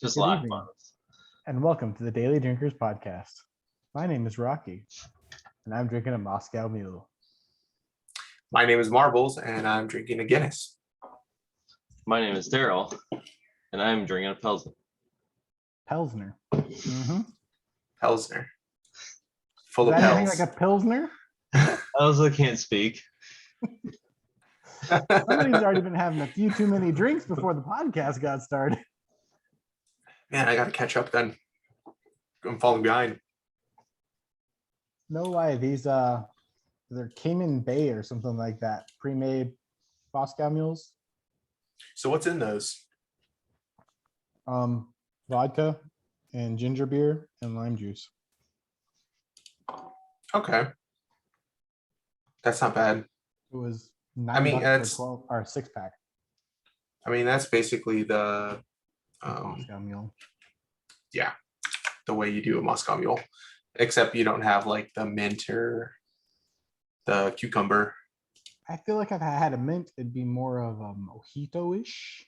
Just Good lack evening, bombs. and welcome to the Daily Drinkers Podcast. My name is Rocky, and I'm drinking a Moscow Mule. My name is Marbles, and I'm drinking a Guinness. My name is Daryl, and I'm drinking a Pilsner. Pilsner. Pilsner. Is Full of that anything pills. like a Pilsner? I also can't speak. Somebody's already been having a few too many drinks before the podcast got started. Man, I got to catch up then. I'm falling behind. No way. These they're Cayman Bay or something like that. Pre-made Moscow Mules. So what's in those? Vodka and ginger beer and lime juice. Okay. That's not bad. It was mean, $9 that's- for 12 or 6-pack I mean, that's basically the Moscow Mule. the way you do a Moscow Mule, except you don't have like the mint or the cucumber. I feel like if I had a mint, it'd be more of a mojito-ish,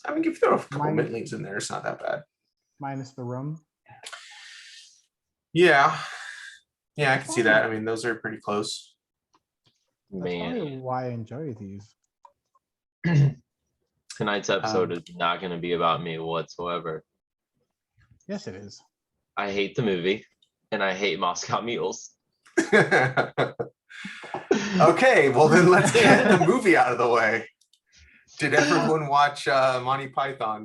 I mean, if you throw a couple Mine- mint leaves in there, it's not that bad. minus the rum. Yeah. Yeah, I can see that. I mean, those are pretty close. That's Man, probably why I enjoy these. tonight's episode is not going to be about me whatsoever. Yes, it is. I hate the movie, and I hate Moscow Mules. Okay, well then let's get the movie out of the way. Did everyone watch Monty Python?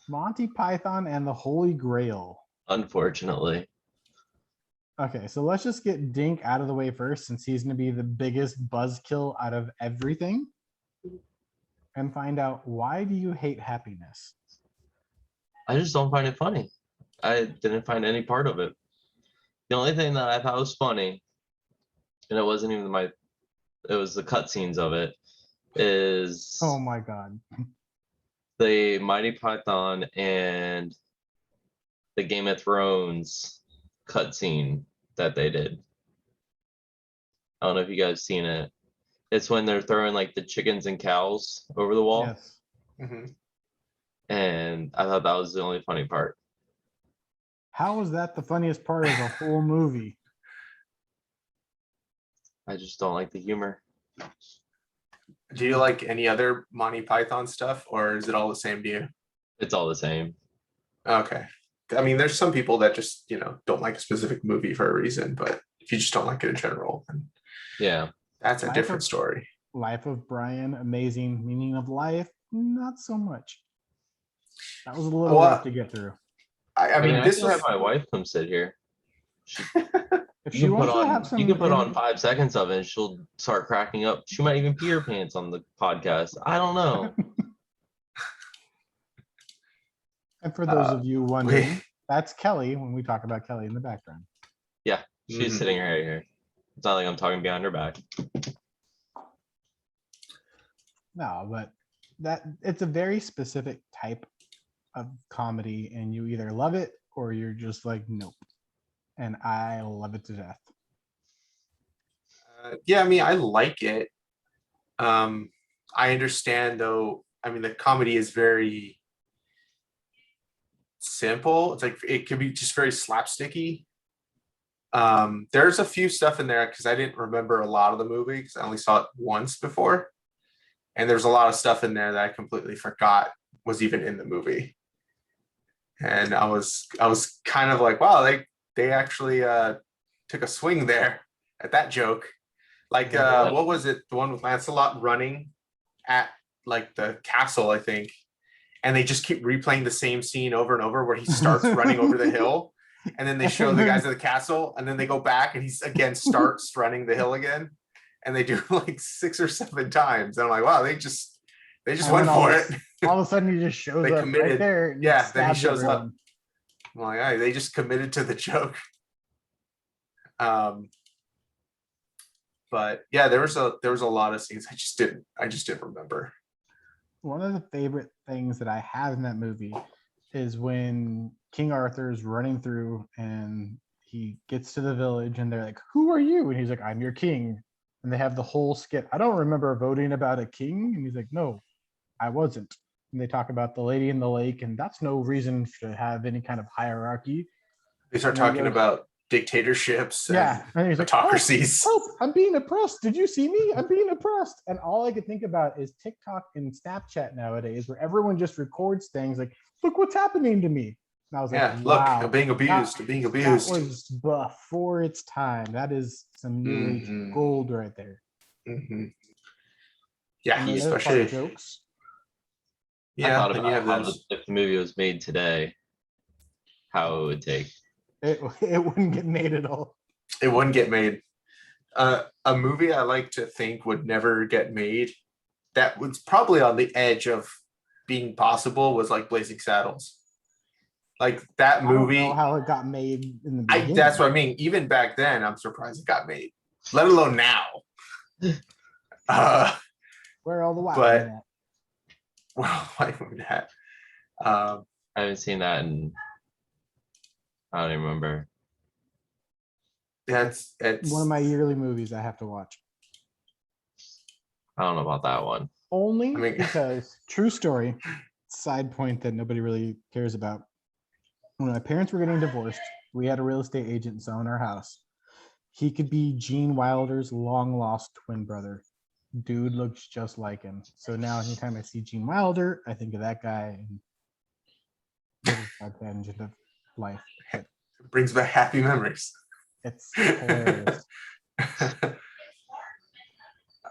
Monty Python and the Holy Grail. Unfortunately. Okay, so let's just get Dink out of the way first, since he's going to be the biggest buzzkill out of everything, and find out, why do you hate happiness? I just don't find it funny. I didn't find any part of it. The only thing that I thought was funny, and it wasn't even it was the cutscenes of it, is Oh my god. the Mighty Python and the Game of Thrones cutscene that they did. I don't know if you guys seen it. It's when they're throwing like the chickens and cows over the wall. Yes. Mhm. And I thought that was the only funny part. How was that the funniest part of the whole movie? I just don't like the humor. Do you like any other Monty Python stuff, or is it all the same to you? It's all the same. Okay. I mean, there's some people that just, don't like a specific movie for a reason, but if you just don't like it in general, then Yeah. that's a Life different of- story. Life of Brian, amazing. Meaning of life, not so much. That was a little Well, rough to get through. I mean, I this can have is my wife come sit here. If You she can put wants to on have some, you can put on 5 seconds of it and she'll start cracking up. She might even pee her pants on the podcast. I don't know. and for those of you wondering, wait. that's Kelly when we talk about Kelly in the background. Yeah, she's Mhm. sitting right here. It's not like I'm talking behind her back. No, but it's a very specific type of comedy, and you either love it or you're just like, nope. And I love it to death. Yeah, I mean, I like it. I understand though. I mean, the comedy is very simple. It's like it could be just very slapsticky. There's a few stuff in there because I didn't remember a lot of the movie because I only saw it once before, and there's a lot of stuff in there that I completely forgot was even in the movie. And I was kind of like, wow, they actually took a swing there at that joke. Like, what was it? The one with Lancelot running at like the castle, I think. And they just keep replaying the same scene over and over where he starts running over the hill. And then they show the guys at the castle, and then they go back and he's again starts running the hill again. And they do like 6 or 7 times. And I'm like, wow, they just And went then all for of it. All of a sudden, he just shows They up right committed. there. And Yeah, then he stabs shows up. everyone. I'm like, all right, they just committed to the joke. But yeah, there was a lot of scenes I just didn't remember. One of the favorite things that I have in that movie is when King Arthur's running through and he gets to the village and they're like, "Who are you?" And he's like, "I'm your king." And they have the whole skit. I don't remember voting about a king. And he's like, "No, I wasn't. and they talk about the lady in the lake, and that's no reason to have any kind of hierarchy. They start And he talking goes, about dictatorships yeah, and and he's like, help, autocracies. help, I'm being oppressed. Did you see me? I'm being oppressed. And all I could think about is TikTok and Snapchat nowadays, where everyone just records things like, look what's happening to me. And I was Yeah, like, look, wow, I'm being abused. I'm being that abused. was before its time. That is some new age Mhm. gold right there. Mhm. Yeah, And then there's especially fart jokes. I thought and you have about how those. if the movie was made today, how it would take. It wouldn't get made at all. It wouldn't get made. A movie I like to think would never get made. That was probably on the edge of being possible. Was like Blazing Saddles. Like that I don't movie. know how it got made in the beginning. That's what I mean. Even back then, I'm surprised it got made. Let alone now. Where are all the white but- women at? Well, like that. I haven't seen that in I don't even remember. It's One of my yearly movies I have to watch. I don't know about that one. Only I mean- because, true story, side point that nobody really cares about. When my parents were getting divorced, we had a real estate agent selling our house. He could be Gene Wilder's long lost twin brother. Dude looks just like him. So now anytime I see Gene Wilder, I think of that guy. And this is my tangent of life. But brings back happy memories. it's hilarious.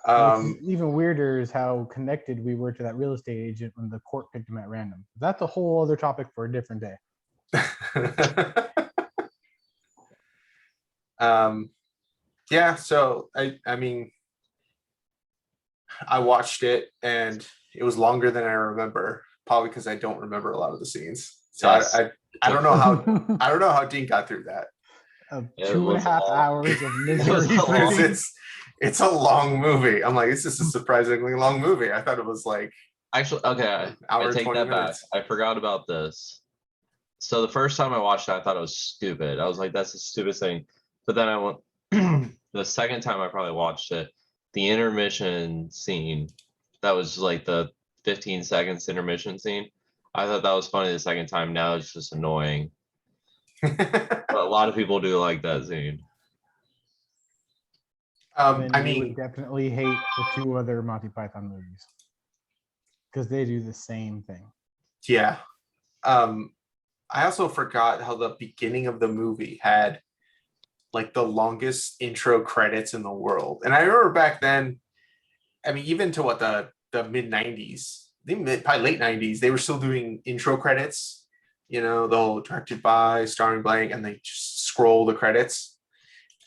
um, What's even weirder is how connected we were to that real estate agent when the court picked him at random. That's a whole other topic for a different day. yeah, so I mean, I watched it and it was longer than I remember, probably because I don't remember a lot of the scenes. So Yes. I don't know how Dean got through that. Of It 2.5 was long. hours of was misery. long. It's a long movie. I'm like, this is a surprisingly long movie. I thought it was like Actually, okay, I hour and take 20 that minutes. back. I forgot about this. So the first time I watched it, I thought it was stupid. I was like, that's the stupidest thing. But then I went the second time I probably watched it, the intermission scene, that was like the 15 seconds intermission scene. I thought that was funny the second time. Now it's just annoying. But a lot of people do like that scene. Then I you mean, would definitely hate the 2 other Monty Python movies because they do the same thing. yeah. I also forgot how the beginning of the movie had like the longest intro credits in the world. And I remember back then, I mean, even to what the mid 90s, probably late 90s, they were still doing intro credits, you know, the whole directed by, starring blank, and they just scroll the credits.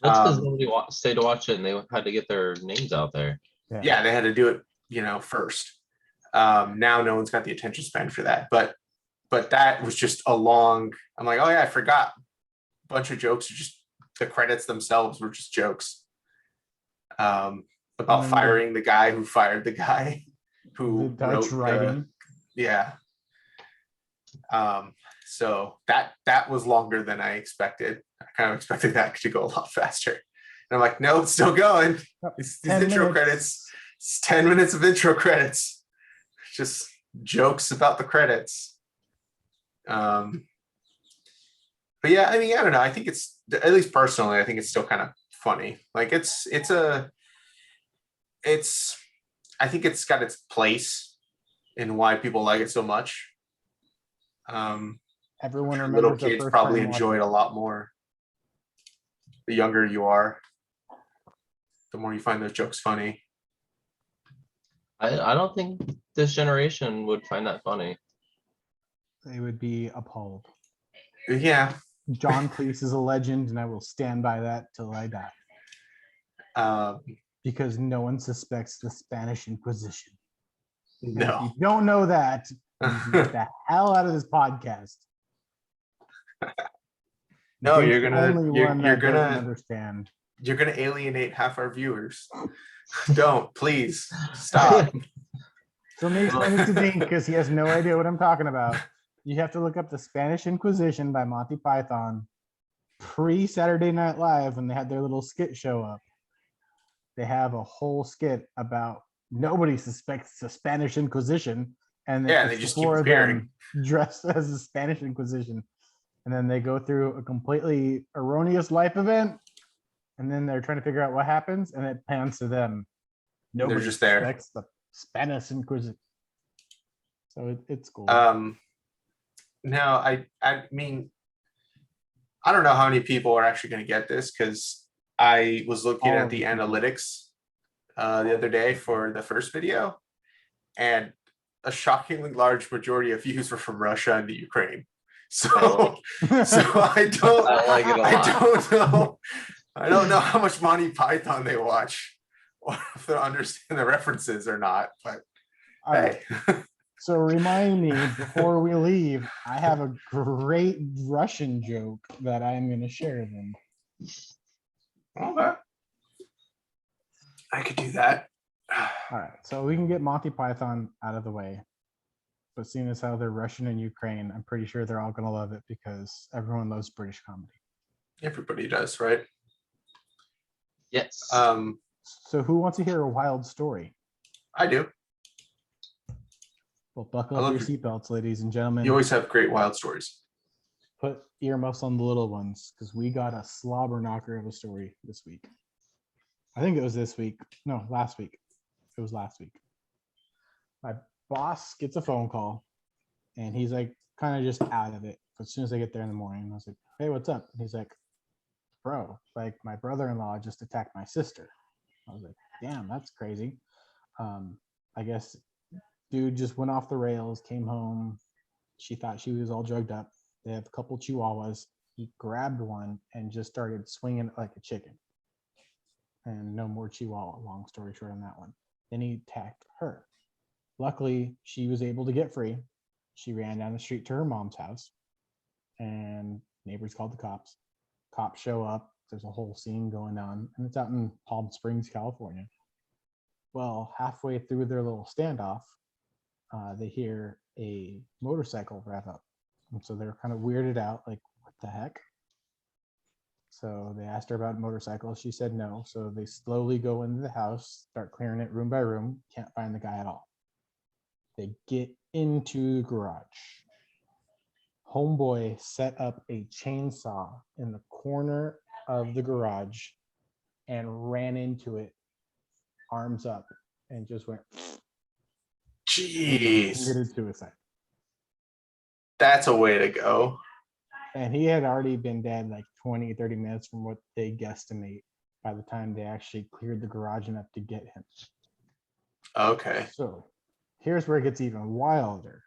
That's because nobody stayed to watch it and they had to get their names out there. Yeah, they had to do it, you know, first. Now no one's got the attention span for that. But that was just a long, I'm like, oh yeah, I forgot. A bunch of jokes, just the credits themselves were just jokes. About firing the guy who fired the guy who the Dutch wrote writing. yeah. So that was longer than I expected. I kind of expected that to go a lot faster. And I'm like, no, it's still going. It's these 10 intro minutes. credits. It's 10 minutes of intro credits. Just jokes about the credits. But yeah, I mean, I don't know. I think it's, at least personally, I think it's still kind of funny. Like I think it's got its place in why people like it so much. Everyone remembers Little their kids first probably time enjoy it a lot more. The younger you are, the more you find those jokes funny. I don't think this generation would find that funny. They would be appalled. Yeah. John Cleese is a legend, and I will stand by that till I die. Because no one suspects the Spanish Inquisition. And if No. you don't know that, you can get the hell out of this podcast. No, Dink's you're the gonna only you're, one you're that doesn't gonna understand. you're gonna alienate half our viewers. Don't, please stop. So let me explain this to Dink because he has no idea what I'm talking about. You have to look up the Spanish Inquisition by Monty Python pre-Saturday Night Live when they had their little skit show up. They have a whole skit about nobody suspects the Spanish Inquisition And Yeah, it's they the just keep four of appearing. them dressed as the Spanish Inquisition. And then they go through a completely erroneous life event. And then they're trying to figure out what happens. And it pans to them. Nobody just there. suspects the Spanish Inquisition. So it's cool. Now, I mean, I don't know how many people are actually going to get this because I was looking All at of the the people. analytics the other day for the first video, and a shockingly large majority of views were from Russia and the Ukraine. So, so I like it a lot. I don't know how much Monty Python they watch, or if they understand the references or not. But All right. So remind me before we leave, I have a great Russian joke that I'm going to share then. Okay. I could do that. All right. So we can get Monty Python out of the way. But seeing as how they're Russian and Ukraine, I'm pretty sure they're all going to love it because everyone loves British comedy. Everybody does, right? Yes. So who wants to hear a wild story? I do. Well, buckle I up love your seatbelts, ladies and gentlemen. You always have great wild stories. Put earmuffs on the little ones because we got a slobber knocker of a story this week. I think it was this week. No, last week. It was last week. My boss gets a phone call and he's like kind of just out of it. As soon as I get there in the morning, I was like, hey, what's up? And he's like, bro, like my brother-in-law just attacked my sister. I was like, damn, that's crazy. I guess dude just went off the rails, came home. She thought she was all drugged up. They have a couple chihuahuas. He grabbed one and just started swinging it like a chicken. And no more chihuahua, long story short on that one. Then he attacked her. Luckily, she was able to get free. She ran down the street to her mom's house and neighbors called the cops. Cops show up. There's a whole scene going on and it's out in Palm Springs, California. Well, halfway through their little standoff, they hear a motorcycle rev up. And so they're kind of weirded out, like, what the heck? So they asked her about motorcycles. She said no. So they slowly go into the house, start clearing it room by room. Can't find the guy at all. They get into the garage. Homeboy set up a chainsaw in the corner of the garage and ran into it, arms up, and just went. Jeez. Committed suicide. That's a way to go. And he had already been dead like 20, 30 minutes from what they guesstimate by the time they actually cleared the garage enough to get him. Okay. So here's where it gets even wilder.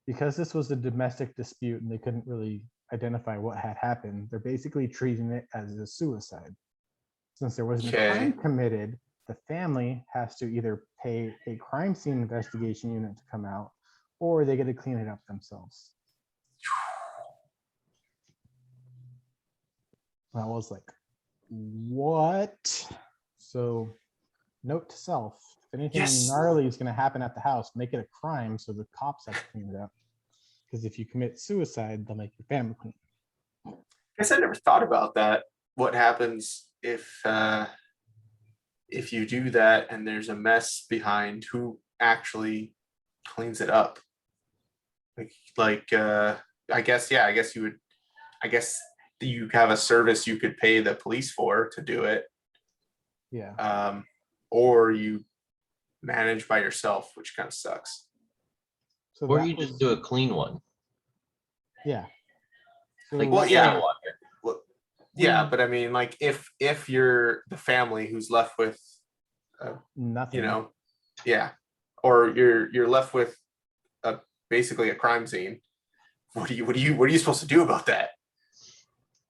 Because this was a domestic dispute and they couldn't really identify what had happened, they're basically treating it as a suicide. Since there wasn't a crime committed, the family has to either pay a crime scene investigation unit to come out or they get to clean it up themselves. I was like, what? So note to self, if anything gnarly is going to happen at the house, make it a crime so the cops have to clean it up. Because if you commit suicide, they'll make your family clean. I guess I never thought about that. What happens if you do that and there's a mess behind, who actually cleans it up? I guess you have a service you could pay the police for to do it. Yeah. Or you manage by yourself, which kind of sucks. So or you just do a clean one. Yeah. So Like, well, yeah. water. Well, yeah, but I mean, like, if you're the family who's left with nothing, you know, yeah, or you're left with basically a crime scene. What are you supposed to do about that?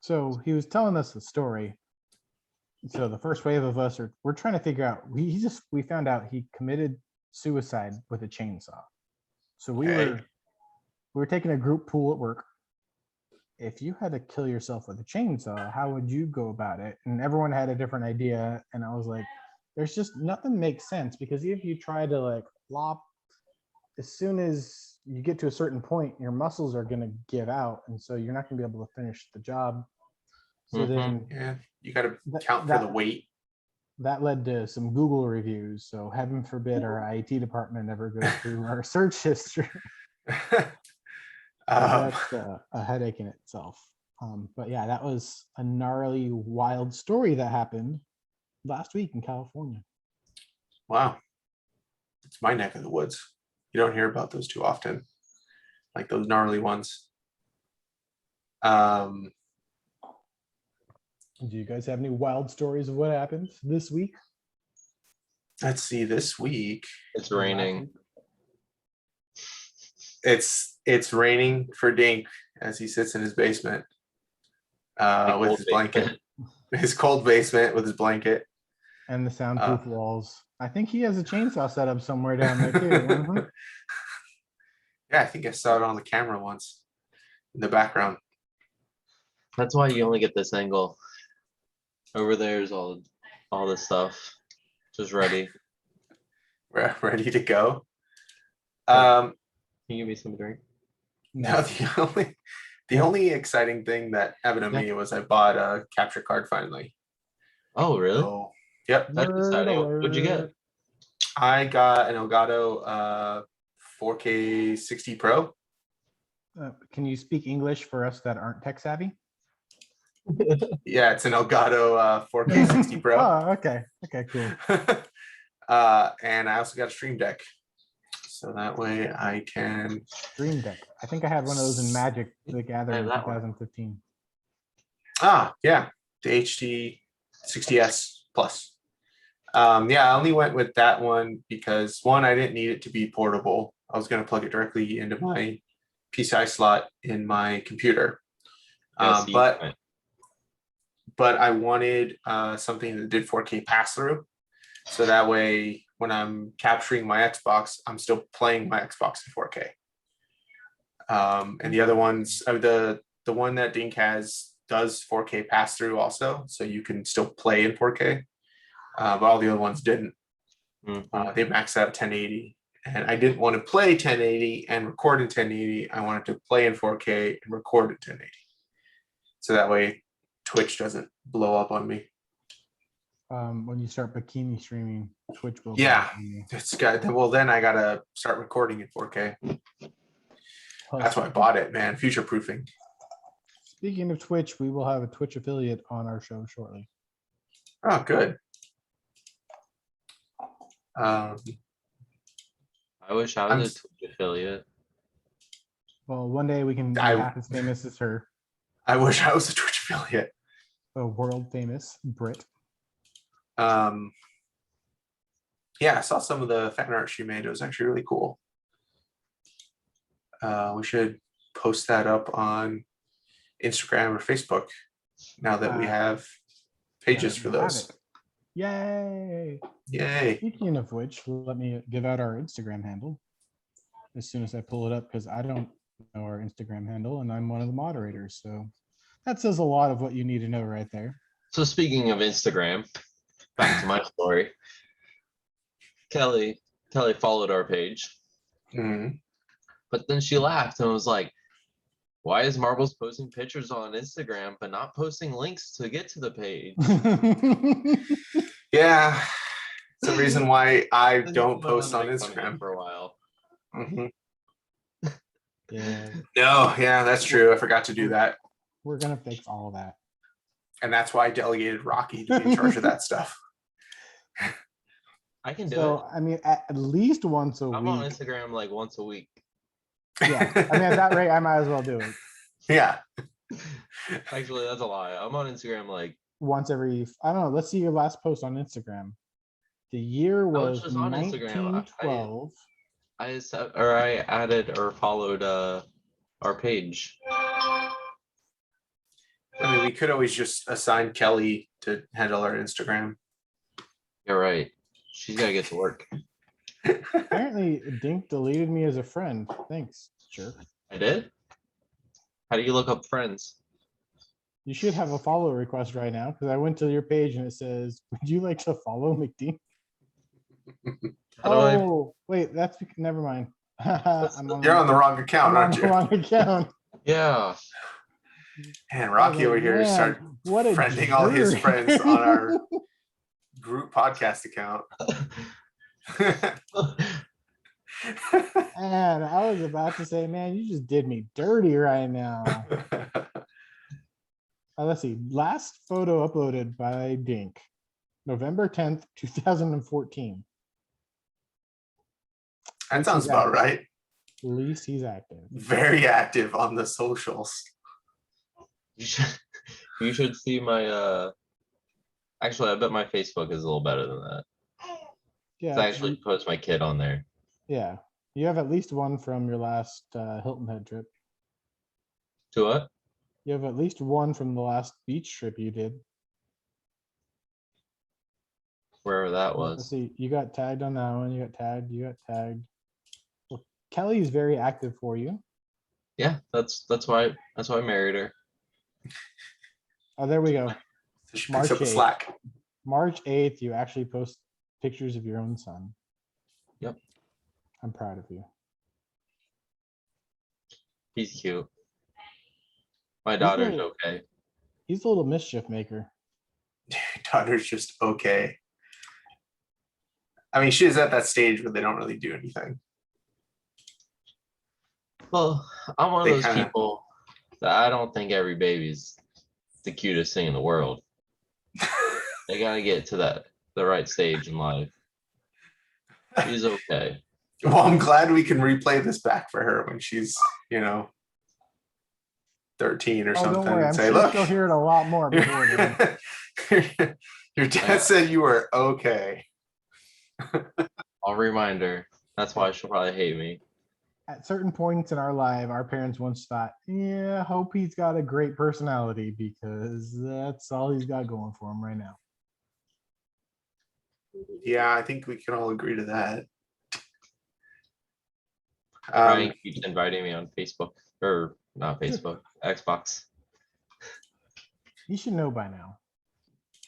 So he was telling us the story. So the first wave of us we're trying to figure out. We found out he committed suicide with a chainsaw. So we were taking a group pool at work. If you had to kill yourself with a chainsaw, how would you go about it? And everyone had a different idea. And I was like, there's just nothing makes sense because if you try to like lop, as soon as you get to a certain point, your muscles are going to give out. And so you're not going to be able to finish the job. So then you got to count for the weight. that led to some Google reviews. So heaven forbid our IT department ever goes through our search history. That's a headache in itself. But yeah, that was a gnarly, wild story that happened last week in California. Wow. It's my neck of the woods. You don't hear about those too often, like those gnarly ones. Do you guys have any wild stories of what happened this week? Let's see, this week. It's raining. It's raining for Dink as he sits in his basement with his blanket. His cold basement with his blanket. And the soundproof walls. I think he has a chainsaw set up somewhere down there too. Yeah, I think I saw it on the camera once in the background. That's why you only get this angle. Over there's all the stuff just ready. We're ready to go. Can you give me some drink? No, the only exciting thing that happened to me was I bought a capture card finally. Oh, really? So, yep. That's exciting. What'd you get? I got an Elgato 4K 60 Pro. Can you speak English for us that aren't tech savvy? Yeah, it's an Elgato 4K 60 Pro. Oh, okay. Okay, cool. And I also got a Stream Deck. So that way I can... Stream Deck. I think I had one of those in Magic the Gathering in 2015. Ah, yeah. The HD 60S Plus. Yeah, I only went with that one because one, I didn't need it to be portable. I was going to plug it directly into my PCI slot in my computer. But I wanted something that did 4K pass through. So that way, when I'm capturing my Xbox, I'm still playing my Xbox in 4K. And the other ones, the one that Dink has does 4K pass through also, so you can still play in 4K. But all the other ones didn't. They maxed out 1080, and I didn't want to play 1080 and record in 1080. I wanted to play in 4K and record in 1080, so that way Twitch doesn't blow up on me. When you start bikini streaming, Twitch will. Yeah, it's got. Well, then I gotta start recording in 4K. That's why I bought it, man. Future proofing. Speaking of Twitch, we will have a Twitch affiliate on our show shortly. Oh, good. I wish I was a Twitch affiliate. Well, one day we can be half as famous as her. I wish I was a Twitch affiliate. A world famous Brit. Yeah, I saw some of the fan art she made. It was actually really cool. We should post that up on Instagram or Facebook now that we have pages for those. Yay! Yay! Speaking of which, let me give out our Instagram handle as soon as I pull it up, because I don't know our Instagram handle and I'm one of the moderators. So that says a lot of what you need to know right there. So speaking of Instagram, back to my story. Kelly followed our page. Mm-hmm. But then she laughed and was like, why is Marbles posting pictures on Instagram but not posting links to get to the page? Yeah, it's the reason why I don't post on Instagram for a while. Mm-hmm. Yeah. No, yeah, that's true. I forgot to do that. We're gonna fix all of that. And that's why I delegated Rocky to be in charge of that stuff. I can do it. So, I mean, at least once a week. I'm on Instagram like once a week. Yeah, I mean, at that rate, I might as well do it. Yeah. Actually, that's a lie. I'm on Instagram like once every, I don't know. Let's see your last post on Instagram. The year was 1912. I added or followed our page. I mean, we could always just assign Kelly to handle our Instagram. You're right. She's got to get to work. Apparently, Dink deleted me as a friend. Thanks, jerk. I did? How do you look up friends? You should have a follow request right now, because I went to your page and it says, would you like to follow McDean? Wait, that's never mind. You're on the wrong account, aren't you? Wrong account. Yeah. And Rocky over here started friending all his friends on our group podcast account. And I was about to say, man, you just did me dirty right now. Let's see. Last photo uploaded by Dink, November 10th, 2014. That sounds about right. At least he's active. Very active on the socials. You should see my actually I bet my Facebook is a little better than that. Yeah. I actually post my kid on there. Yeah. You have at least one from your last Hilton Head trip. To what? You have at least one from the last beach trip you did. Wherever that Let's was. see. You got tagged on that one. You got tagged. Well, Kelly is very active for you. Yeah, that's why I married her. Oh, there we go. So she March picks up the 8th. slack. March 8th, you actually post pictures of your own son. Yep. I'm proud of you. He's cute. My daughter's okay. He's a little mischief maker. Daughter's just okay. I mean, she's at that stage where they don't really do anything. Well, I'm one of They those kinda- people that I don't think every baby's the cutest thing in the world. They gotta get to the right stage in life. She's okay. Well, I'm glad we can replay this back for her when she's, 13 or Oh, something. don't worry. And I'm say, sure look, she'll hear it a lot more before then. your dad said you were okay. I'll remind her. That's why she'll probably hate me. At certain points in our life, our parents once thought, yeah, hope he's got a great personality because that's all he's got going for him right now. Yeah, I think we can all agree to that. Ryan keeps inviting me on Facebook, or not Facebook, Xbox. He should know by now.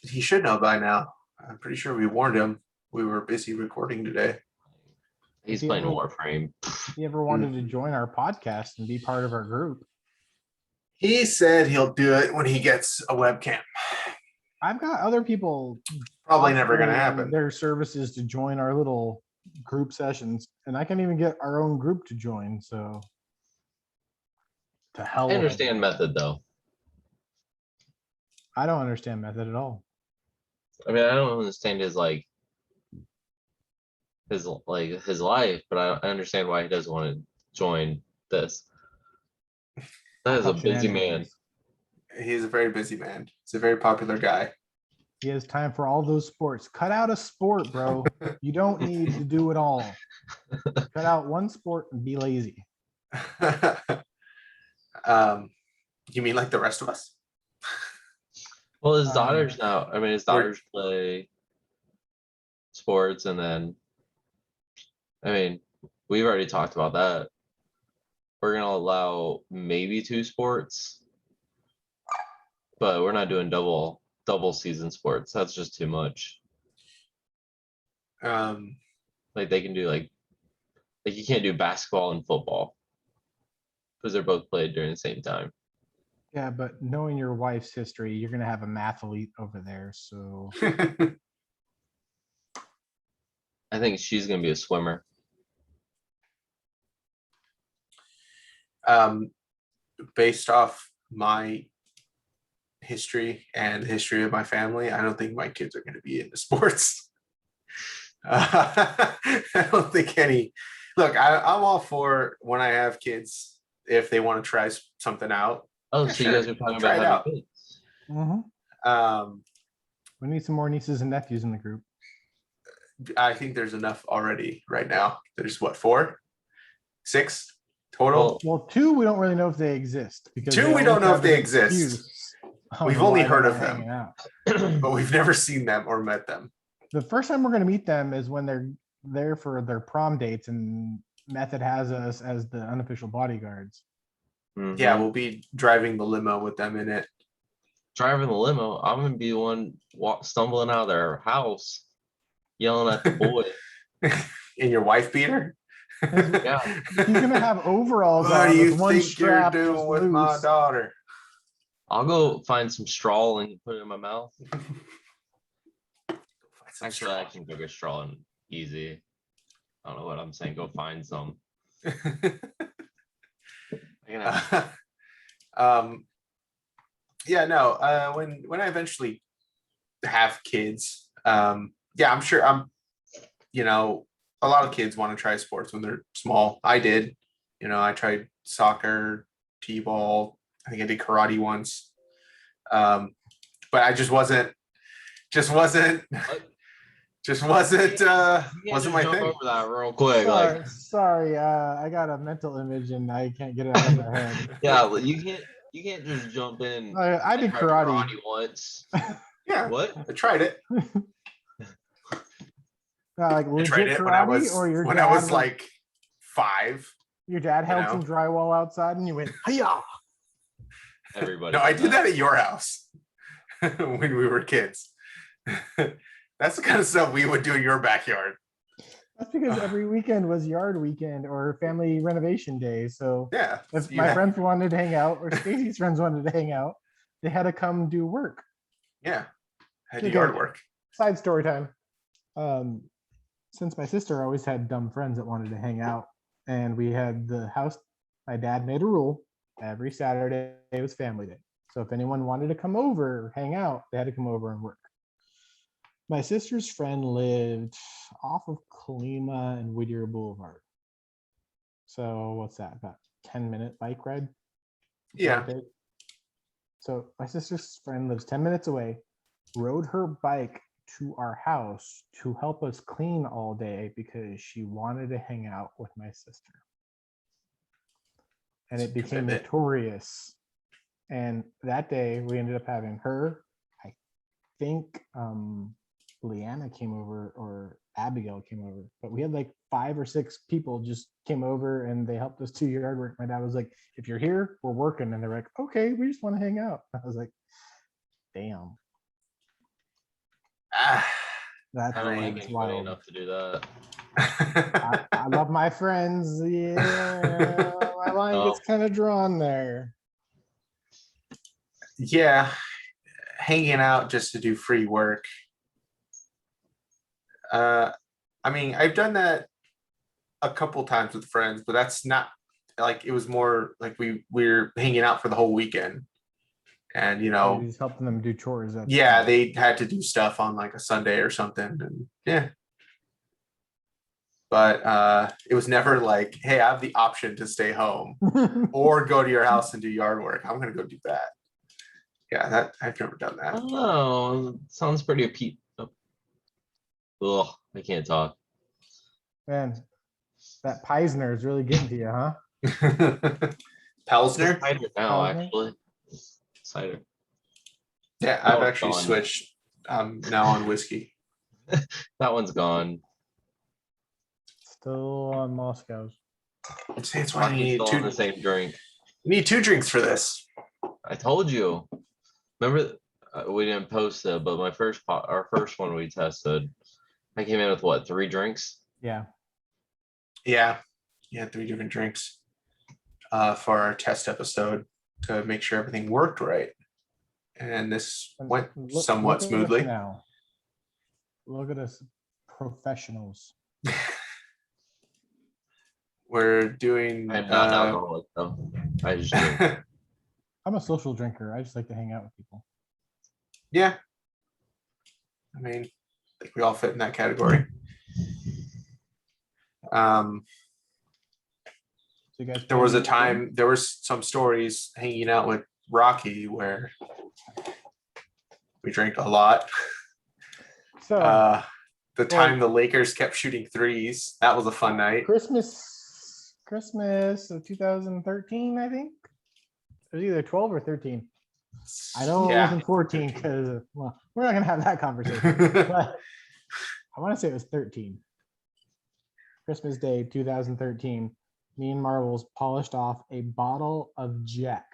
He should know by now. I'm pretty sure we warned him. We were busy recording today. He's He playing ever- Warframe. He ever wanted to join our podcast and be part of our group. He said he'll do it when he gets a webcam. I've got other people Probably never going to offering happen. their services to join our little group sessions, and I can't even get our own group to join. So, to hell. I with understand it. method though. I don't understand method at all. I mean, I don't understand his life, but I understand why he doesn't want to join this. That is a busy man. He's a very busy man. He's a very popular guy. He has time for all those sports. Cut out a sport, bro. You don't need to do it all. Cut out one sport and be lazy. You mean like the rest of us? Well, his daughters now. I mean, his We're- daughters play sports, and then, I mean, we've already talked about that. We're gonna allow maybe 2 sports, but we're not doing double season sports. That's just too much. Like they can do like you can't do basketball and football because they're both played during the same time. Yeah, but knowing your wife's history, you're gonna have a mathlete over there. So I think she's gonna be a swimmer. Based off my history and the history of my family, I don't think my kids are going to be into sports. I don't think any. Look, I'm all for when I have kids, if they want to try something out. Oh, Yeah, so sure. you guys are talking Try about it out. having kids. we need some more nieces and nephews in the group. I think there's enough already right now. There's what, 4, 6 total? Well, 2 we don't really know if they exist because 2 they we don't always know if have they an exist. excuse on We've only why heard they're of not them. hanging out. But we've never seen them or met them. The first time we're going to meet them is when they're there for their prom dates, and Method has us as the unofficial bodyguards. Mhm. Yeah, we'll be driving the limo with them in it. Driving the limo, I'm gonna be the one stumbling out of their house, yelling at the boy. In your wife beater? Yeah. He's going to have overalls What on do you with one think you're strap doing just with my loose. daughter? I'll go find some straw and put it in my mouth. Find some Actually, I straw. can go get straw and easy. I don't know what I'm saying. Go find some. I can have um, yeah, no. When I eventually have kids, yeah, I'm sure a lot of kids want to try sports when they're small. I did. I tried soccer, t-ball. I think I did karate once. But I just wasn't What? wasn't You can't wasn't just my jump thing. over that real quick. Sorry, Like, sorry. I got a mental image and I can't get it out of my head. yeah, you can't just jump in. I did tried karate. once. Yeah, What? I tried it. Like I legit tried it karate, or your when dad I was like 5. your dad held know. some drywall outside and you went, hiya. Everybody. No, I did that at your house when we were kids. That's the kind of stuff we would do in your backyard. That's because every weekend was yard weekend or family renovation day. So Yeah. if my friends wanted to hang out or Stacy's friends wanted to hang out, they had to come do work. Yeah. I do Okay. yard work. Side story time. Since my sister always had dumb friends that wanted to hang out, and we had the house, my dad made a rule every Saturday was family day. So if anyone wanted to come over, hang out, they had to come over and work. My sister's friend lived off of Colima and Whittier Boulevard. So what's that? About 10-minute bike ride? Yeah. So my sister's friend lives 10 minutes away, rode her bike to our house to help us clean all day because she wanted to hang out with my sister. And it became notorious. And that day we ended up having her, I think Leanna came over or Abigail came over, but we had like 5 or 6 people just came over and they helped us do yard work. My dad was like, if you're here, we're working. And they're like, okay, we just want to hang out. I was like, damn. That's I don't like anybody wild. enough to do that. I love my friends. Yeah, my line gets kind of drawn there. Yeah, hanging out just to do free work. I mean, I've done that a couple times with friends, but that's not like, it was more like we're hanging out for the whole weekend. And he's helping them do chores. Yeah, they had to do stuff on like a Sunday or something, and yeah. But it was never like, hey, I have the option to stay home or go to your house and do yard work. I'm gonna go do that. Yeah, that I've never done that. Oh, sounds pretty Ugh, I can't talk. Man, that Peisner is really getting to you, huh? Pilsner? Cider now, Pilsner? actually. Cider. Yeah, I've actually switched. Now on whiskey. That one's gone. Still on Moscow's. See, it's why you need Still on the two. same drink. You need 2 drinks for this. I told you. Remember, we didn't post it, but our first one we tested, I came in with what, 3 drinks? Yeah. Yeah, 3 different drinks for our test episode to make sure everything worked right. And this went somewhat smoothly. Now, look at us, professionals. We're doing. I'm not an alcoholic, though. I just drink. I'm a social drinker. I just like to hang out with people. Yeah. I mean, I think we all fit in that category. So you guys there was a time, there was some stories hanging out with Rocky where we drank a lot. So the time the Lakers kept shooting threes, that was a fun night. Christmas of 2013, I think. It was either 12 or 13. I know it wasn't 14 because, well, we're not going to have that conversation. But I want to say it was 13. Christmas Day 2013. Me and Marbles polished off a bottle of Jack.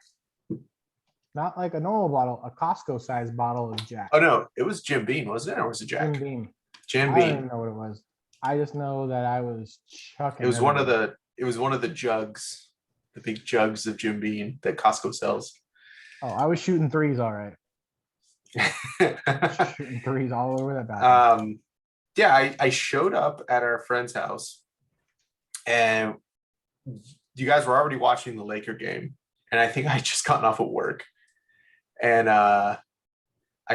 Not like a normal bottle, a Costco-sized bottle of Jack. Oh, no. It was Jim Beam, wasn't it? Or was it Jack? Jim Beam. Jim I Beam. don't even know what it was. I just know that I was chucking. It was one of the jugs, the big jugs of Jim Beam that Costco sells. Oh, I was shooting threes, all right. Shooting threes all over that bathroom. yeah, I showed up at our friend's house, and you guys were already watching the Laker game, and I think I just gotten off of work, and I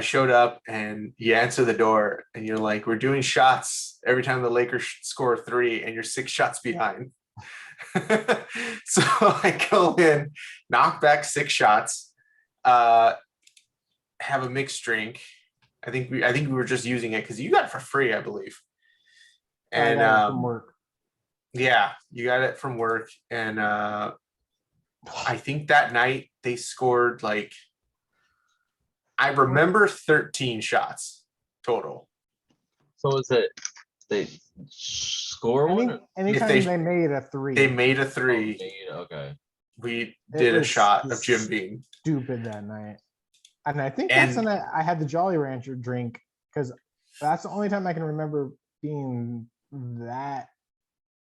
showed up, and you answer the door, and you're like, "We're doing shots every time the Lakers score a three, and you're 6 shots behind." So I go in, knock back 6 shots, have a mixed drink. I think we were just using it because you got it for free, I believe. And I got it from work. yeah, you got it from work. And I think that night they scored like, I remember 13 shots total. So is it they score one? Anytime they made a three. They made a three. Okay. We did a shot of Jim Beam. Stupid that night. And I think that's the night I had the Jolly Rancher drink, because that's the only time I can remember being that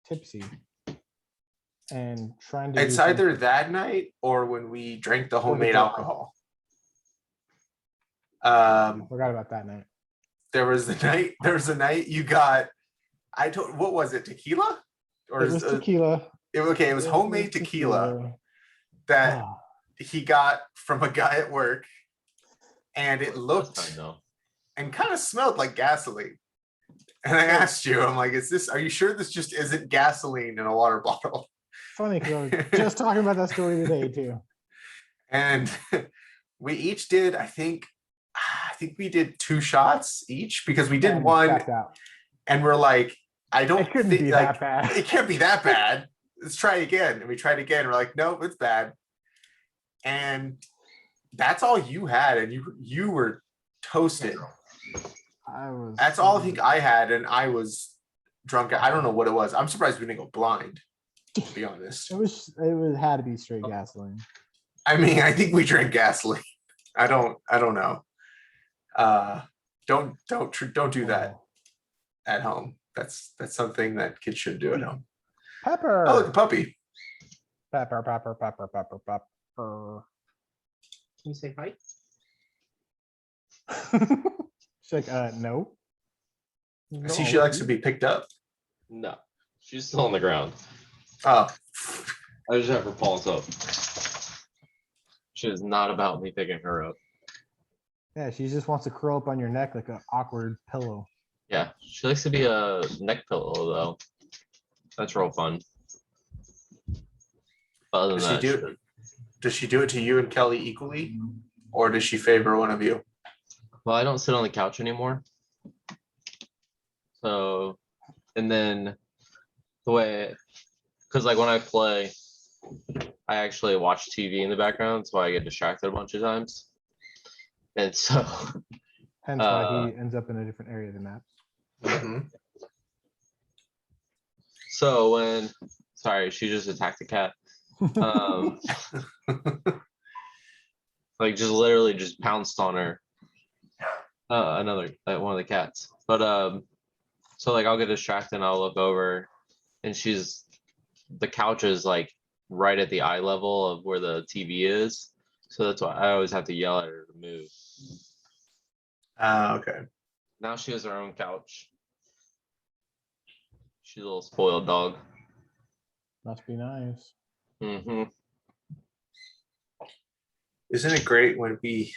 tipsy and trying to. It's either that night or when we drank the homemade alcohol. I forgot about that night. There was a night you got. What was it? Tequila? Or it was tequila. It was homemade tequila that he got from a guy at work, and it looked and kind of smelled like gasoline. And I asked you, I'm like, are you sure this just isn't gasoline in a water bottle? Funny, because I was just talking about that story today too. And we each did, I think we did 2 shots each, because we did one, and we're like, it couldn't be that bad. It can't be that bad. Let's try again. And we tried again. We're like, nope, it's bad. And that's all you had, and you were toasted. That's all I think I had, and I was drunk. I don't know what it was. I'm surprised we didn't go blind, to be honest. It had to be straight gasoline. I mean, I think we drank gasoline. I don't know. Don't do that at home. That's something that kids should do at home. Pepper. Oh, look, a puppy. Pepper. Can you say hi? She's like, no. I see she likes to be picked up. No, she's still on the ground. Oh. I just have her paws up. She is not about me picking her up. Yeah, she just wants to curl up on your neck like an awkward pillow. Yeah, she likes to be a neck pillow though. That's real fun. Other than that, does she do it to you and Kelly equally, or does she favor one of you? Well, I don't sit on the couch anymore. So, and then the way, because like when I play, I actually watch TV in the background, so I get distracted a bunch of times. And so, hence why he ends up in a different area of the map. Mm-hmm. So sorry, she just attacked the cat. Like just literally just pounced on her. One of the cats. But so like I'll get distracted and I'll look over, and the couch is like right at the eye level of where the TV is. So that's why I always have to yell at her to move. Okay. Now she has her own couch. She's a little spoiled dog. Must be nice. Mm-hmm. Isn't it great when we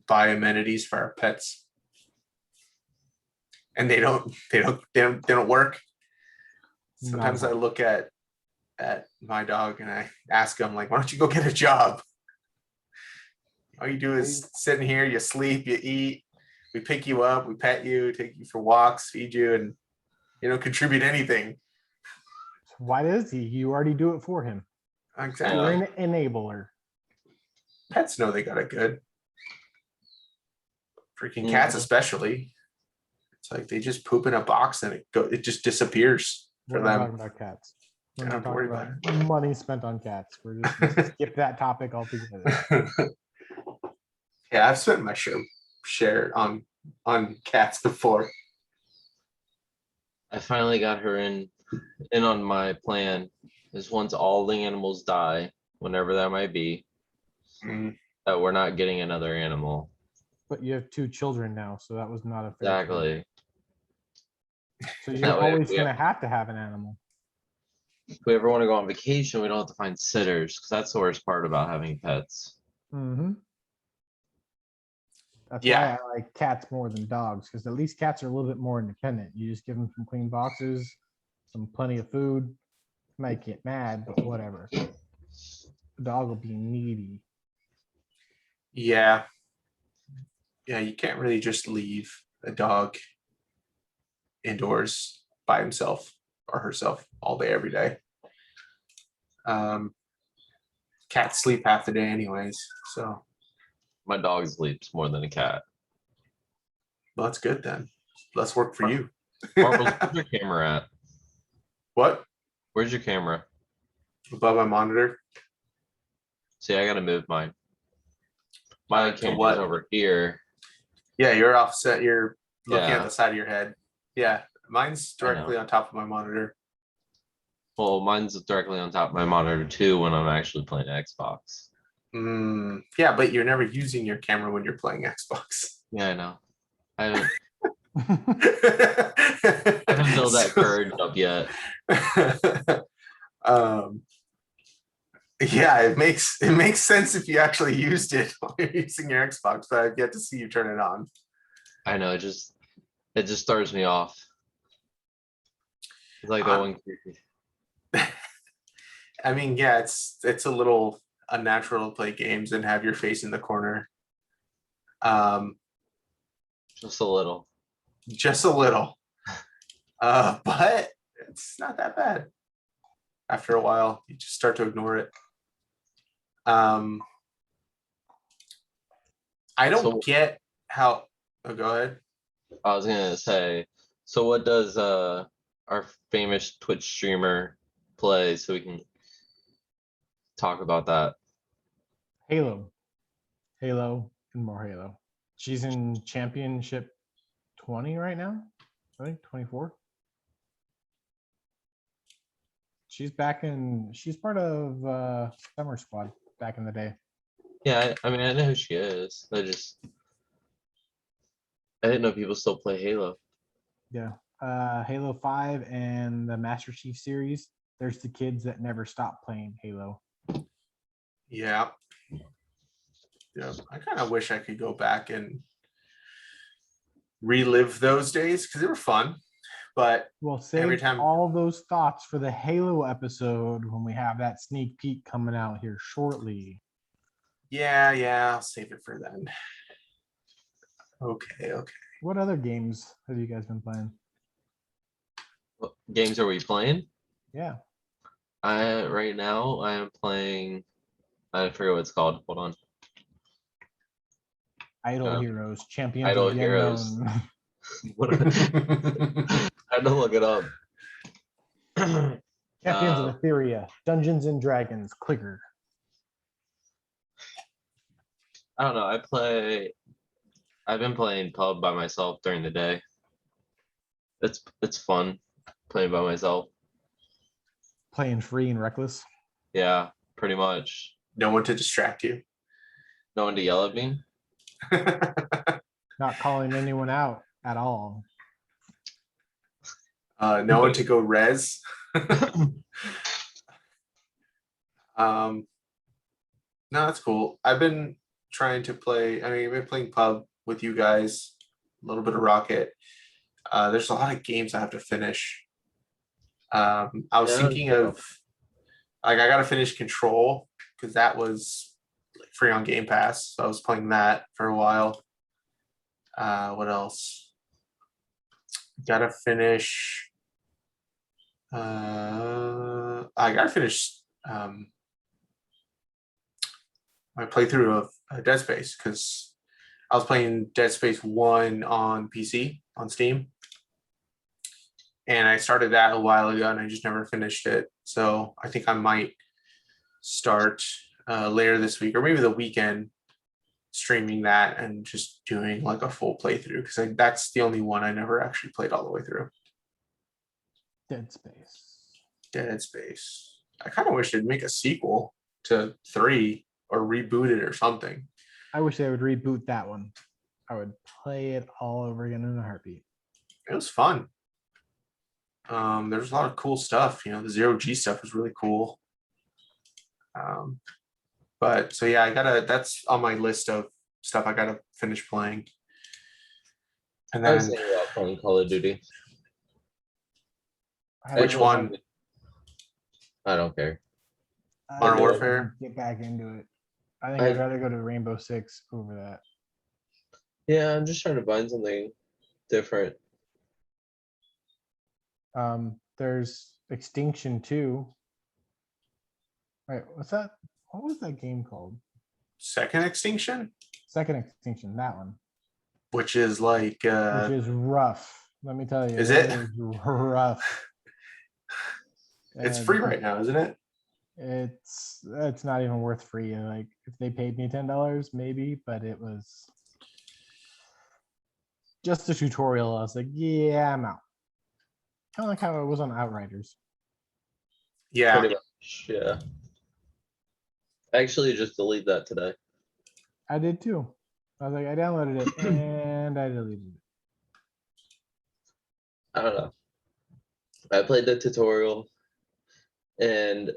buy amenities for our pets and they don't work? Sometimes I look at my dog and I ask him, like, why don't you go get a job? All you do is sit in here, you sleep, you eat, we pick you up, we pet you, take you for walks, feed you, and you don't contribute anything. Why does he? You already do it for him. Exactly. You're an enabler. Pets know they got it good. Freaking cats, especially. It's like they just poop in a box and it just disappears for them. Talking about cats. We're Don't not worry talking about about money spent on cats. We're just skip that topic altogether. Yeah, I've spent my share on cats before. I finally got her in on my plan. Is once all the animals die, whenever that might be, that we're not getting another animal. But you have 2 children now, so that was not a fair Exactly. choice. So you're That way, always we gonna have to have an animal. if we ever want to go on vacation, we don't have to find sitters because that's the worst part about having pets. Mm-hmm. That's Yeah. why I like cats more than dogs, because at least cats are a little bit more independent. You just give them some clean boxes, some plenty of food. Might get mad, but whatever. The dog will be needy. Yeah. Yeah, you can't really just leave a dog indoors by himself or herself all day, every day. Cats sleep half the day anyways, so My dog sleeps more than a cat. well, that's good then. Less work for you. Marbles, where's your camera at? What? Where's your camera? Above my monitor? See, I gotta move mine. My To camera's what? over here. Yeah, you're offset. You're looking at Yeah. the side of your head. Yeah, mine's I know. directly on top of my monitor. Well, mine's directly on top of my monitor too when I'm actually playing Xbox. Yeah, but you're never using your camera when you're playing Xbox. Yeah, I know. I haven't, I I haven't built that courage up yet. Yeah, it makes sense if you actually used it while you're using your Xbox, but I've yet to see you turn it on. I know, it just throws me off. It's like the one. I mean, yeah, it's a little unnatural to play games and have your face in the corner. Just a little. Just a little. But it's not that bad. After a while, you just start to ignore it. I don't get how. Oh, go ahead. I was gonna say, so what does our famous Twitch streamer play so we can talk about that? Halo, and more Halo. She's in Championship 20 right now. I think 24. She's part of Summer Squad back in the day. Yeah, I mean, I know who she is. I didn't know people still play Halo. Yeah. Halo 5 and the Master Chief series. There's the kids that never stop playing Halo. Yeah. Yeah. I kind of wish I could go back and relive those days because they were fun. But we'll save all those thoughts for the Halo episode when we have that sneak peek coming out here shortly. Yeah, I'll save it for then. Okay. What other games have you guys been playing? What games are we playing? Yeah. Right now I am playing. I forget what it's called. Hold on. Idle Heroes, Champions Idle of the Heroes. Unknown. I had to look it up. Champions of Etheria, Dungeons and Dragons, Clicker. I don't know. I've been playing pub by myself during the day. It's fun playing by myself. Playing free and reckless. Yeah, pretty much. No one to distract you. No one to yell at me. Not calling anyone out at all. No one to go res. No, that's cool. I've been trying to play. I mean, I've been playing pub with you guys, a little bit of Rocket. There's a lot of games I have to finish. I was thinking of, like, I got to finish Control because that was free on Game Pass. So I was playing that for a while. What else? Gotta finish. I gotta finish my playthrough of Dead Space because I was playing Dead Space 1 on PC on Steam. And I started that a while ago and I just never finished it. So I think I might start later this week or maybe the weekend streaming that and just doing like a full playthrough because that's the only one I never actually played all the way through. Dead Space. I kind of wish they'd make a sequel to 3 or reboot it or something. I wish they would reboot that one. I would play it all over again in a heartbeat. It was fun. There's a lot of cool stuff. You know, the zero G stuff is really cool. But so yeah, that's on my list of stuff I gotta finish playing. And I was then thinking about playing Call of Duty. I don't which know if one? I- I don't care. I Modern don't know if I Warfare? can Get back into it. I think I- I'd rather go to Rainbow Six over that. Yeah, I'm just trying to find something different. There's Extinction 2. Wait, what's that? What was that game called? Second Extinction, Second Extinction, that one, which is like which is rough. Let me tell you, is it? is rough. It's And free right now, isn't it? it's not even worth free. Like if they paid me $10, maybe, but it was just a tutorial. I was like, yeah, I'm out. Kind of like how it was on Outriders. Yeah. Pretty much, yeah. I actually just deleted that today. I did too. I was like, I downloaded it and I deleted it. I don't know. I played the tutorial, and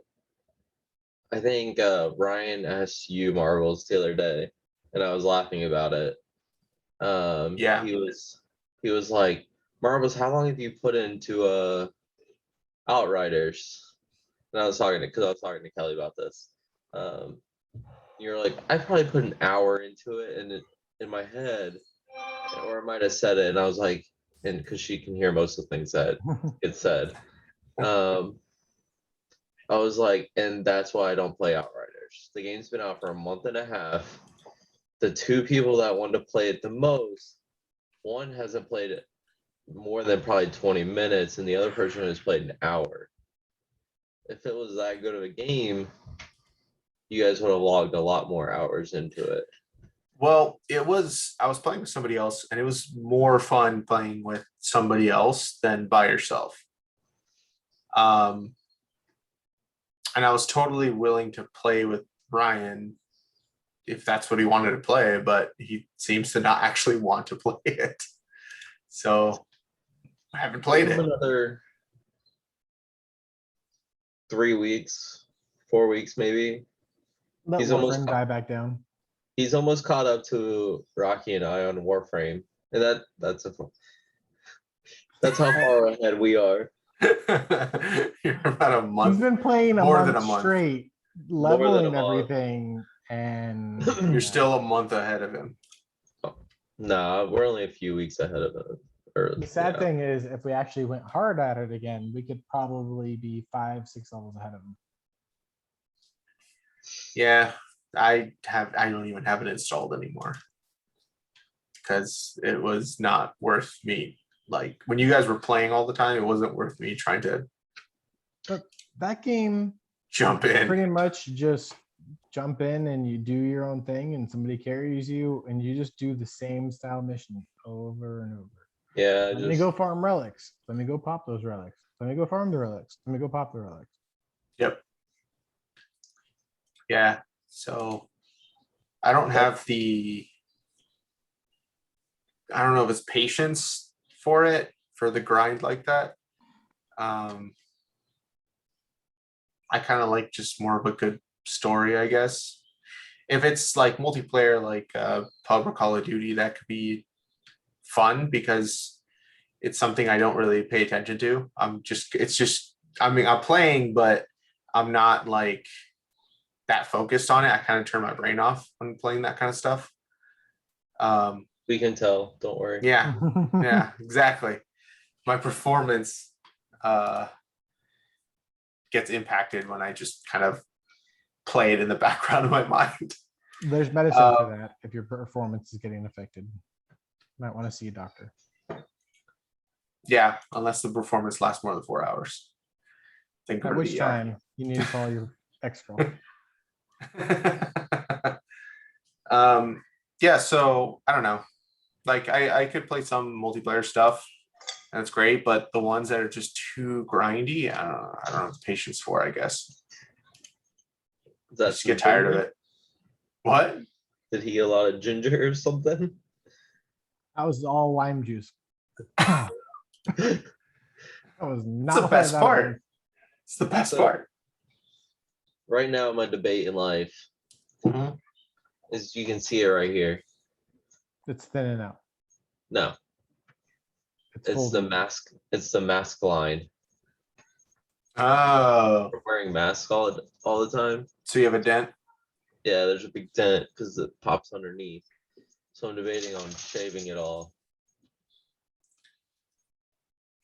I think Ryan asked you Marvels the other day, and I was laughing about it. Yeah. He was like, Marvels, how long have you put into Outriders? And I was talking to Kelly about this. You're like, I probably put an hour into it, and in my head, or I might have said it, and I was like, and because she can hear most of the things that get said, I was like, and that's why I don't play Outriders. The game's been out for a month and a half. The two people that want to play it the most, one hasn't played it more than probably 20 minutes, and the other person has played an hour. If it was that good of a game, you guys would have logged a lot more hours into it. Well, I was playing with somebody else, and it was more fun playing with somebody else than by yourself. And I was totally willing to play with Ryan if that's what he wanted to play, but he seems to not actually want to play it. So I haven't played Give him it. another 3 weeks, 4 weeks, maybe. Let He's almost Warframe die back down. He's almost caught up to Rocky and I on Warframe, and that's how far ahead we are. You're about a He's month. been playing a more than month a month. straight, More than a leveling month. everything, and You're still a month ahead of him. Nah, we're only a few weeks ahead of it. the sad thing is, if we actually went hard at it again, we could probably be 5-6 levels ahead of him. Yeah, I don't even have it installed anymore because it was not worth me. Like when you guys were playing all the time, it wasn't worth me trying to But that game jump in. pretty much just jump in and you do your own thing, and somebody carries you, and you just do the same style mission over and over. Yeah, Let me go farm relics. Let me go pop those relics. Let me go farm the relics. Let me go pop the relics. Yep. Yeah. So I don't have I don't know if it's patience for the grind like that. I kind of like just more of a good story, I guess. If it's like multiplayer, like Pub or Call of Duty, that could be fun because it's something I don't really pay attention to. I'm playing, but I'm not like that focused on it. I kind of turn my brain off when playing that kind of stuff. We can tell. Don't worry. Yeah, yeah, exactly. My performance gets impacted when I just kind of play it in the background of my mind. There's medicine for that if your performance is getting affected. Might want to see a doctor. Yeah, unless the performance lasts more than 4 hours. Then go At to which the time you need to call your ex-girlfriend. Yeah, so I don't know. Like I could play some multiplayer stuff, and it's great, but the ones that are just too grindy, I don't have the patience for, I guess. I That's just get tired of it. What? Did he get a lot of ginger or something? That was all lime juice. That was It's not the best what I thought it part. was. It's the best So- part. Right now, my debate in life Mhm. is you can see it right here. It's thinning out. No, It's it's the folding. mask. It's the mask line. Oh, We're wearing masks all the time. so you have a dent? Yeah, there's a big dent because it pops underneath. So I'm debating on shaving it all.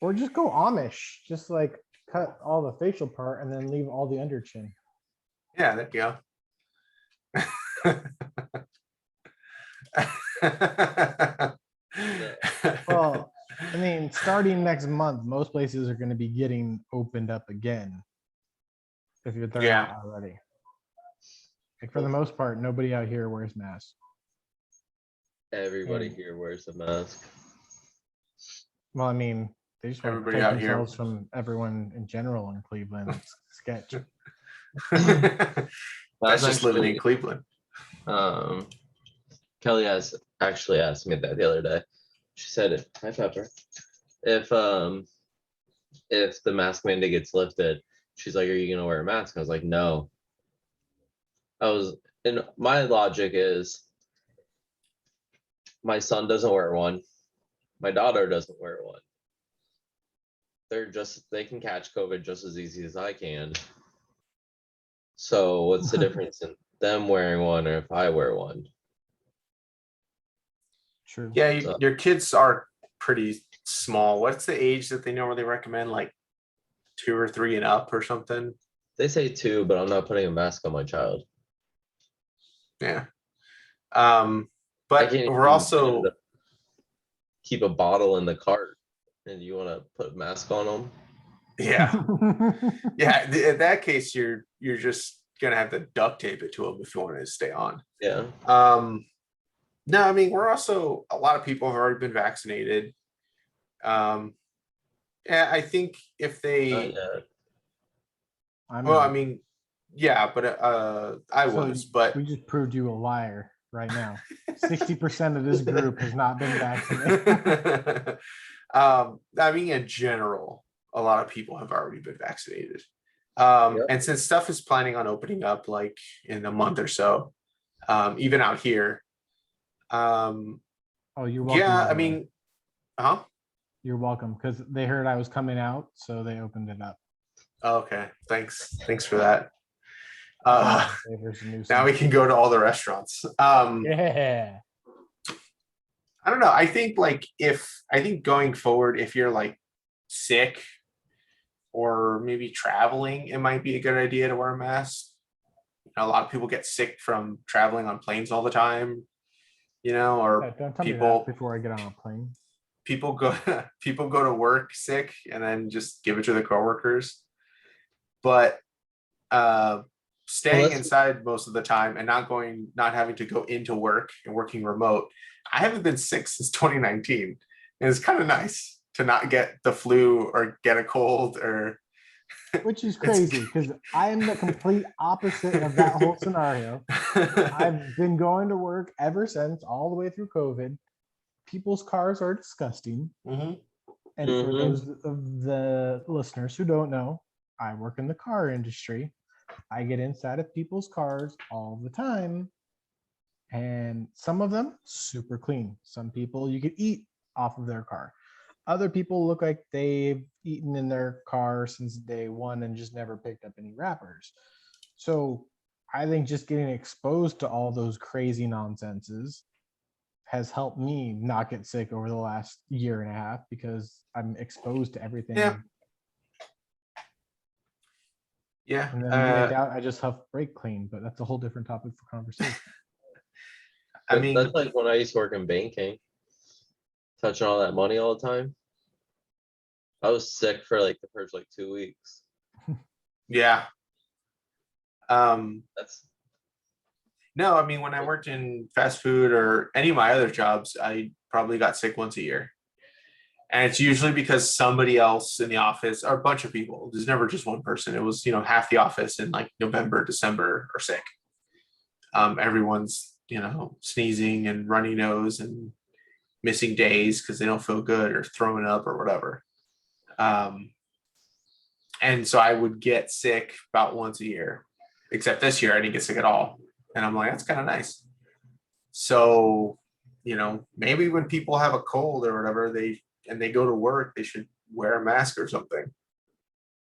Or just go Amish. Just like cut all the facial part and then leave all the under chin. Yeah, there you go. Well, I mean, starting next month, most places are going to be getting opened up again. If they're Yeah. not already. Like for the most part, nobody out here wears masks. Everybody And- here wears a mask. Well, I mean, they just want to Everybody protect out here- themselves from everyone in general in Cleveland. It's sketch. That's just living in Cleveland. Kelly has actually asked me that the other day. She said, "Hi Pepper, if the mask mandate gets lifted, she's like, are you gonna wear a mask?" I was like, no. And my logic is, my son doesn't wear one, my daughter doesn't wear one. They can catch COVID just as easy as I can. So what's the difference in them wearing one or if I wear one? True. Yeah, So- your kids are pretty small. What's the age that they normally recommend? Like 2 or 3 and up or something? They say 2, but I'm not putting a mask on my child. Yeah. I But can't we're even also keep a bottle in the cart, and you want to put a mask on them? yeah. Yeah, in that case, you're just gonna have to duct tape it to them if you want it to stay on. Yeah. No, I mean we're also a lot of people have already been vaccinated. Yeah, I think if Not they, yet. I'm well, I not. mean, yeah, but I So was, but we just proved you a liar right now. 60% of this group has not been vaccinated. I mean, in general, a lot of people have already been vaccinated. Yep. And since stuff is planning on opening up like in a month or so, even out here, Oh, you're welcome. yeah, by I the way. mean, huh? You're welcome because they heard I was coming out, so they opened it up. Okay, thanks for that. Favors a nuisance. Now we can go to all the restaurants. Yeah. I don't know. I think going forward, if you're like sick or maybe traveling, it might be a good idea to wear a mask. A lot of people get sick from traveling on planes all the time, or Don't tell me people that before I get on a plane. people go people go to work sick and then just give it to their coworkers. But staying that's- inside most of the time and not having to go into work and working remote. I haven't been sick since 2019. And it's kind of nice to not get the flu or get a cold or Which is crazy because I am the complete opposite of that whole scenario. I've been going to work ever since, all the way through COVID. People's cars are disgusting. Mhm. And for Mhm. those of the listeners who don't know, I work in the car industry. I get inside of people's cars all the time. And some of them super clean. Some people you could eat off of their car. Other people look like they've eaten in their car since day one and just never picked up any wrappers. So I think just getting exposed to all those crazy nonsenses has helped me not get sick over the last year and a half because I'm exposed to everything. Yeah. Yeah. And then when I doubt, I just huff brake clean, but that's a whole different topic for conversation. I mean, that's like when I used to work in banking, touching all that money all the time. I was sick for like the first 2 weeks. yeah. That's No, I mean, when I worked in fast food or any of my other jobs, I probably got sick once a year. And it's usually because somebody else in the office or a bunch of people, there's never just one person. It was, half the office in like November, December are sick. Everyone's, sneezing and runny nose and missing days because they don't feel good or throwing up or whatever. And so I would get sick about once a year, except this year I didn't get sick at all. And I'm like, that's kind of nice. So, maybe when people have a cold or whatever, they go to work, they should wear a mask or something.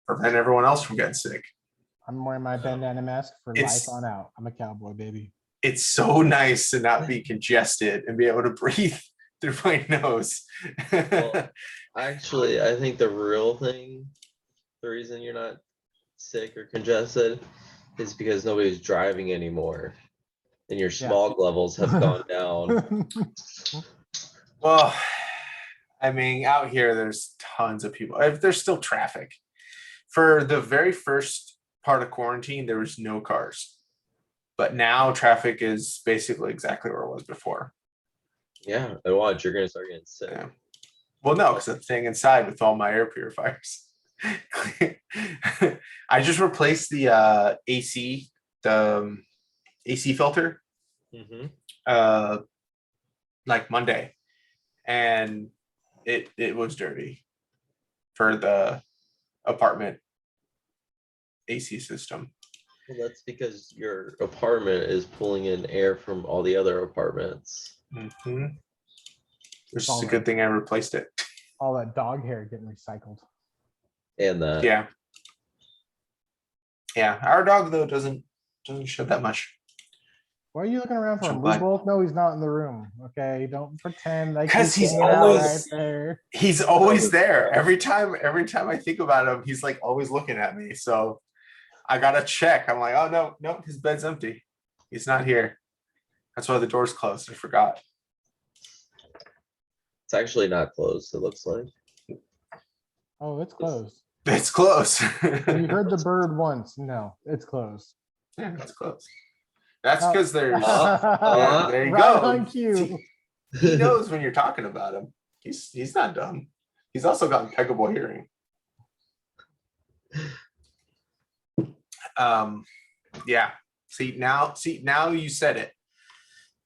Prevent everyone else from getting sick. I'm wearing my bandana mask for It's- life on out. I'm a cowboy, baby. It's so nice to not be congested and be able to breathe through my nose. Well, actually, I think the real thing, the reason you're not sick or congested, is because nobody's driving anymore, and your smog levels have gone down. Well, I mean, out here, there's tons of people. There's still traffic. For the very first part of quarantine, there was no cars. But now traffic is basically exactly where it was before. Yeah, and watch, you're gonna start getting sick. Yeah. Well, no, because I'm staying inside with all my air purifiers. I just replaced the AC, the AC filter, Mm-hmm. like Monday, and it was dirty for the apartment AC system. Well, that's because your apartment is pulling in air from all the other apartments. Mm-hmm. Which is a good thing I replaced it. All that dog hair getting recycled. And that. Yeah. Yeah. Our dog though doesn't shed that much. Why are you looking around for So him? We glad- both know he's not in the room. Okay, don't pretend like 'Cause he's hanging out always- right there. He's always there. Every time I think about him, he's like always looking at me. So I gotta check. I'm like, oh no, his bed's empty. He's not here. That's why the door's closed. I forgot. It's actually not closed, it looks like. Oh, it's closed. It's closed. You heard the bird once. No, it's closed. Yeah, it's closed. That's because there's there you Right go. on cue. He knows when you're talking about him. He's not dumb. He's also got impeccable hearing. Yeah. See now you said it.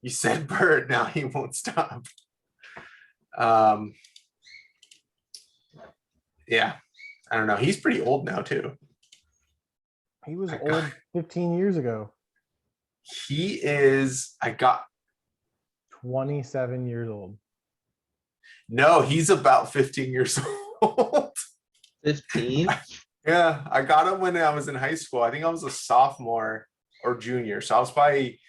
You said bird, now he won't stop. Yeah. I don't know. He's pretty old now too. He was I old got- 15 years ago. He is, 27 years old. no, he's about 15 years old. 15? Yeah, I got him when I was in high school. I think I was a sophomore or junior. So I was probably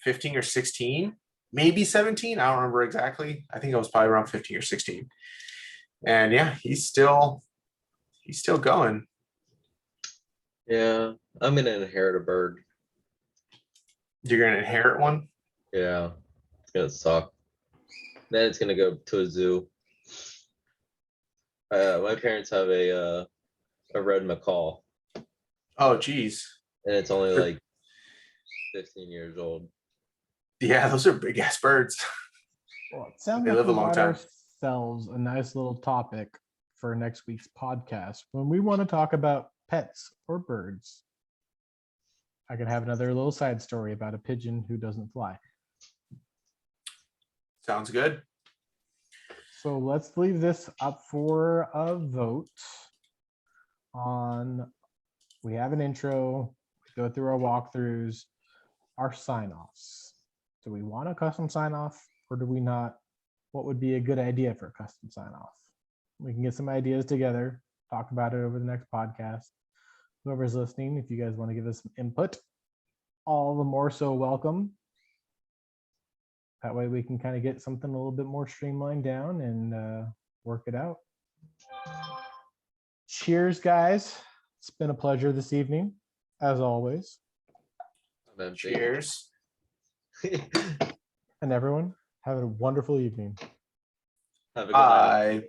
15 or 16, maybe 17. I don't remember exactly. I think I was probably around 15 or 16. And yeah, he's still going. Yeah, I'm gonna inherit a bird. You're gonna inherit one? Yeah, it's gonna suck. Then it's gonna go to a zoo. My parents have a red macaw, Oh geez. and it's only like 15 years old. Yeah, those are big ass birds. Well, it sounds They like live a we long got time. ourselves a nice little topic for next week's podcast when we want to talk about pets or birds. I can have another little side story about a pigeon who doesn't fly. Sounds good. So let's leave this up for a vote on, we have an intro, we go through our walkthroughs, our sign-offs. Do we want a custom sign-off or do we not? What would be a good idea for a custom sign-off? We can get some ideas together, talk about it over the next podcast. Whoever's listening, if you guys want to give us some input, all the more so welcome. That way we can kind of get something a little bit more streamlined down and work it out. Cheers, guys. It's been a pleasure this evening, as always. I'm empty. Cheers. And everyone, have a wonderful evening. Have a good night. Bye.